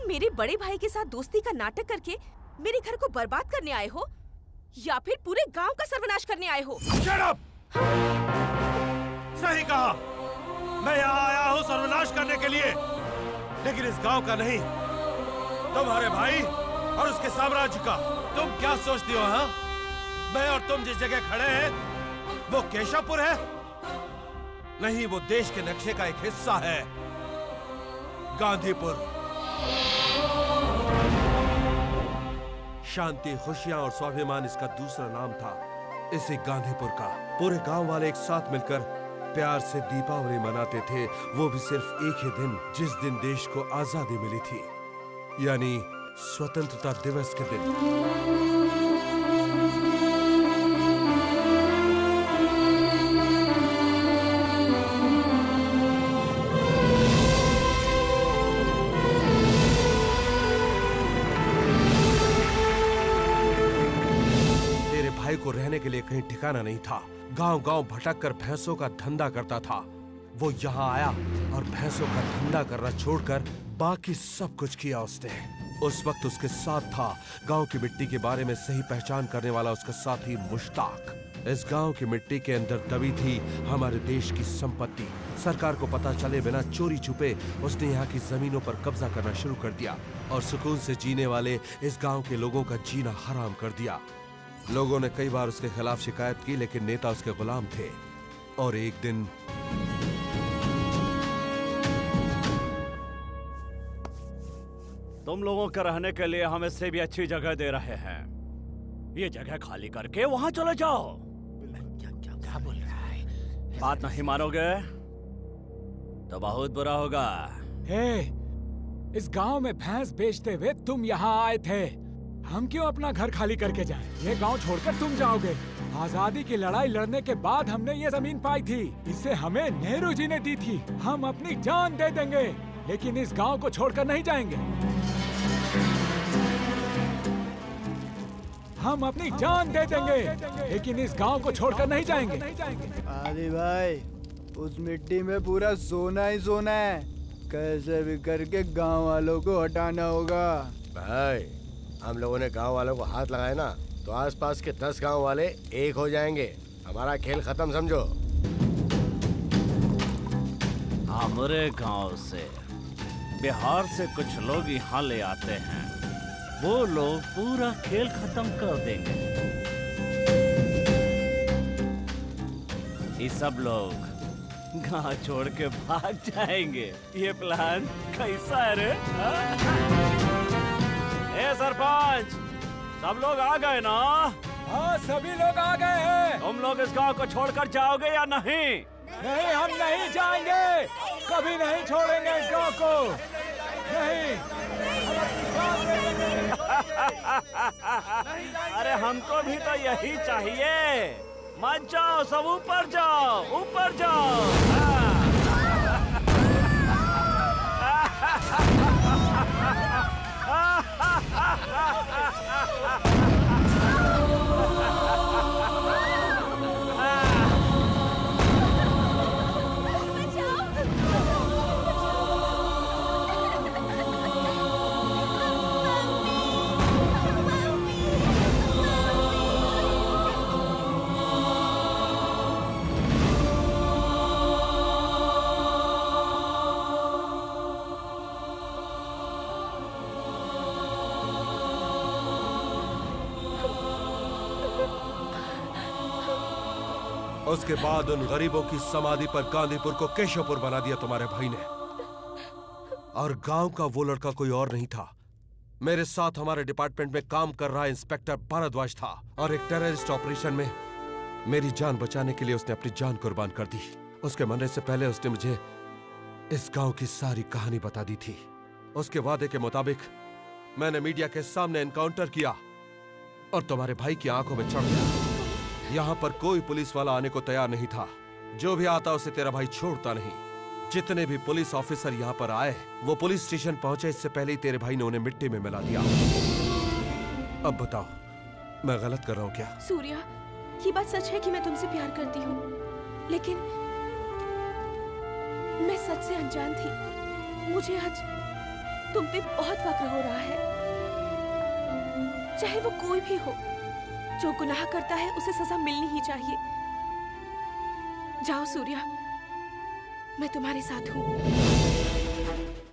तुम मेरे बड़े भाई के साथ दोस्ती का नाटक करके मेरे घर को बर्बाद करने आए हो या फिर पूरे गांव का सर्वनाश करने आए हो? Shut up! सही कहा, मैं यहाँ आया हूँ सर्वनाश करने के लिए, लेकिन इस गांव का नहीं, तुम्हारे भाई और उसके साम्राज्य का। तुम क्या सोचती हो? हाँ, मैं और तुम जिस जगह खड़े हैं वो केशवपुर है? नहीं, वो देश के नक्शे का एक हिस्सा है, गांधीपुर। शांति, खुशियां और स्वाभिमान इसका दूसरा नाम था। इसे गांधीपुर का पूरे गांव वाले एक साथ मिलकर प्यार से दीपावली मनाते थे, वो भी सिर्फ एक ही दिन जिस दिन देश को आजादी मिली थी, यानी स्वतंत्रता दिवस के दिन। को रहने के लिए कहीं ठिकाना नहीं था। गांव-गांव भटककर भैंसों का धंधा करता था। वो यहाँ आया और भैंसों का धंधा करना छोड़कर बाकी सब कुछ किया उसने। उस वक्त उसके साथ था गांव की मिट्टी के बारे में सही पहचान करने वाला उसका साथी मुश्ताक। इस गांव की मिट्टी के अंदर दबी थी हमारे देश की संपत्ति। सरकार को पता चले बिना चोरी छुपे उसने यहाँ की जमीनों पर कब्जा करना शुरू कर दिया और सुकून से जीने वाले इस गांव के लोगों का जीना हराम कर दिया। लोगों ने कई बार उसके खिलाफ शिकायत की, लेकिन नेता उसके गुलाम थे। और एक दिन तुम लोगों के रहने के लिए हम इससे भी अच्छी जगह दे रहे हैं। ये जगह खाली करके वहां चले जाओ। क्या बोल रहा है? बात नहीं मानोगे तो बहुत बुरा होगा। इस गांव में भैंस बेचते हुए तुम यहाँ आए थे, हम क्यों अपना घर खाली करके जाएं? ये गांव छोड़कर तुम जाओगे। आजादी की लड़ाई लड़ने के बाद हमने ये जमीन पाई थी, इसे हमें नेहरू जी ने दी थी। हम अपनी जान दे देंगे, लेकिन इस गांव को छोड़कर नहीं जाएंगे। हम अपनी जान दे देंगे, लेकिन इस गांव को छोड़कर नहीं जाएंगे। आदि भाई, उस मिट्टी में पूरा सोना ही सोना है, कैसे भी करके गांव वालों को हटाना होगा। भाई, हम लोगों ने गांव वालों को हाथ लगाए ना, तो आसपास के 10 गांव वाले एक हो जाएंगे। हमारा खेल खत्म समझो। हमारे गांव से बिहार से कुछ लोग यहाँ ले आते हैं, वो लोग पूरा खेल खत्म कर देंगे। ये सब लोग गांव छोड़ के भाग जाएंगे। ये प्लान कैसा है रे? सरपंच, सब लोग आ गए ना? हाँ, सभी लोग आ गए हैं। तुम लोग इस गांव को छोड़कर जाओगे या नहीं? नहीं, हम नहीं जाएंगे, कभी नहीं छोड़ेंगे इस गांव को। नहीं। अरे हमको भी तो यही चाहिए। मत जाओ, सब ऊपर जाओ, ऊपर जाओ। उसके बाद उन गरीबों की समाधि पर गांधीपुर को केशवपुर बना दिया तुम्हारे भाई ने। और गांव का वो लड़का कोई और नहीं था, मेरे साथ हमारे डिपार्टमेंट में काम कर रहा इंस्पेक्टर भारद्वाज था। और एक टेररिस्ट ऑपरेशन में मेरी जान बचाने के लिए उसने अपनी जान कुर्बान कर दी। उसके मरने से पहले उसने मुझे इस गांव की सारी कहानी बता दी थी। उसके वादे के मुताबिक मैंने मीडिया के सामने एनकाउंटर किया और तुम्हारे भाई की आंखों में चढ़ गया। यहाँ पर कोई पुलिस वाला आने को तैयार नहीं था। जो भी आता उसे तेरा भाई छोड़ता नहीं। जितने भी पुलिस ऑफिसर यहाँ पर आए, वो पुलिस स्टेशन पहुंचे इससे पहले ही तेरे भाई ने उन्हें मिट्टी में मिला दिया। अब बताओ, मैं गलत कर रहा हूँ क्या? सूर्या, ये बात सच है कि मैं तुमसे प्यार करती हूँ, लेकिन मैं सच से अनजान थी। मुझे आज तुम पे बहुत वक्र हो रहा है। चाहे वो कोई भी हो, जो गुनाह करता है उसे सजा मिलनी ही चाहिए। जाओ सूर्या, मैं तुम्हारे साथ हूँ।